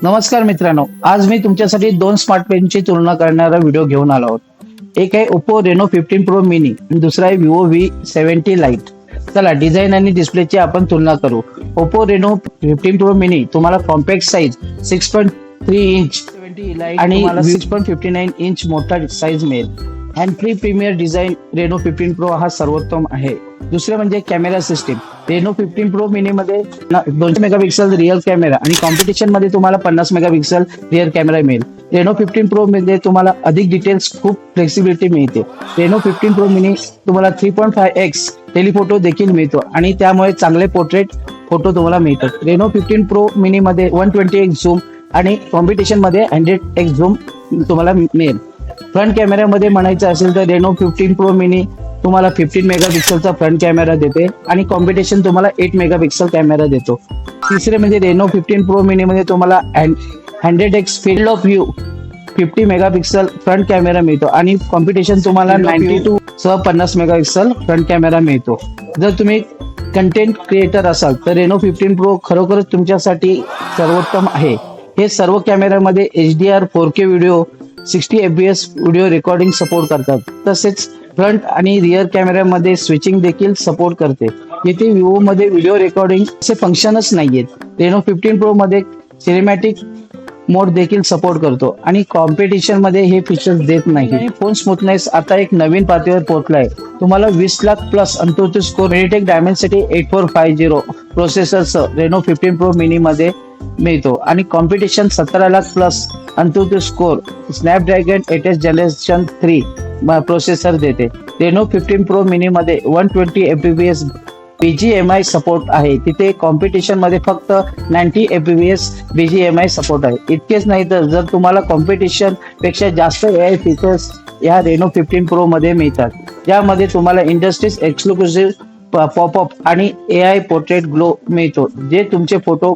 नमस्कार मित्रांनो, आज मी तुमच्यासाठी दोन स्मार्ट पेनची तुलना करणारा व्हिडिओ घेऊन आलो आहोत. एक आहे ओप्पो रेनो 15 प्रो मिनी आणि दुसरा आहे विवो V70 लाईट. चला डिझाईन आणि डिस्प्लेची आपण तुलना करू. ओप्पो रेनो 15 प्रो मिनी तुम्हाला कॉम्पॅक्ट साईज 6.3 इंच आणि 6.59 इंच मोठा साईज मिळेल. Hand free premier design Reno 15 pro हा सर्वोत्तम आहे. दुसरे म्हणजे camera system. Reno 15 pro mini मध्ये 200 मेगापिक्सल रिअर कॅमेरा आणि कॉम्पिटिशन मध्ये तुम्हाला 50 मेगापिक्सल रिअर कॅमेरा मिळेल. रेनो 15 प्रो मध्ये तुम्हाला अधिक डिटेल्स, खूप फ्लेक्सिबिलिटी मिळते. रेनो 15 प्रो मिनी तुम्हाला 3.5x टेलिफोटो देखील मिळतो आणि त्यामुळे चांगले पोर्ट्रेट फोटो तुम्हाला मिळतात. रेनो 15 प्रो मिनी मध्ये 120x झूम आणि कॉम्पिटिशन मध्ये 100x झूम तुम्हाला मिळेल. फ्रंट कॅमेऱ्यामध्ये म्हणायचं असेल तर रेनो 15 प्रो मिनी तुम्हाला 15 मेगापिक्सलचा फ्रंट कॅमेरा देते आणि कॉम्पिटिशन तुम्हाला 8 मेगापिक्सल कॅमेरा देतो. तिसरे म्हणजे रेनो 15 प्रो मिनी मध्ये तुम्हाला 100x field of view 50 megapixel front camera मिळतो आणि कॉम्पिटिशन तुम्हाला 92 सह 50 मेगापिक्सल फ्रंट कॅमेरा मिळतो. जर तुम्ही कंटेंट क्रिएटर असाल तर रेनो 15 प्रो खरोखरच तुमच्यासाठी सर्वोत्तम आहे. हे सर्व कॅमेऱ्यामध्ये HDR 4K video 60 FPS video recording support करतात. तसेच फ्रंट आणि रिअर कॅमेऱ्यामध्ये स्विचिंग देखील सपोर्ट करते. येथे विवो मध्ये व्हिडिओ रेकॉर्डिंग चे फंक्शनच नाहीयेत. रेनो 15 प्रो मध्ये सिनेमॅटिक मोड देखील सपोर्ट करतो आणि कॉम्पिटिशन मध्ये हे फीचर्स देत नाही. फोन स्मूथनेस आता एक नवीन पातळीवर पोहोचलाय. तुम्हाला 20 lakh plus AnTuTu score MediaTek Dimensity 8450 प्रोसेसरसह रेनो 15 प्रो मिनी मध्ये मिळतो आणि competition 17 lakh plus AnTuTu score Snapdragon 8 generation 3 processor देते. रेनो 15 प्रो मिनी मध्ये 120 fps BGMI सपोर्ट आहे. तिथे कॉम्पिटिशन मध्ये फक्त 90 fps BGMI सपोर्ट आहे. इतकेच नाही तर जर तुम्हाला कॉम्पिटिशन पेक्षा जास्त AI फीचर्स या रेनो 15 प्रो मध्ये मिळतात, ज्यामध्ये तुम्हाला इंडस्ट्रीज एक्सक्लुसिव्ह पॉपअप आणि AI पोर्ट्रेट ग्लो मिळतो, जे तुमचे फोटो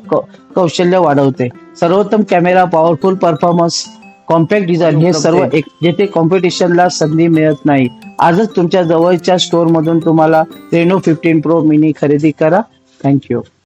कौशल्य वाढवते. सर्वोत्तम camera, powerful performance, compact design हे सर्व जेथे कॉम्पिटिशनला संधी मिळत नाही. आजच तुमच्या जवळच्या स्टोअर मधून तुम्हाला रेनो 15 प्रो मिनी खरेदी करा. थँक्यू.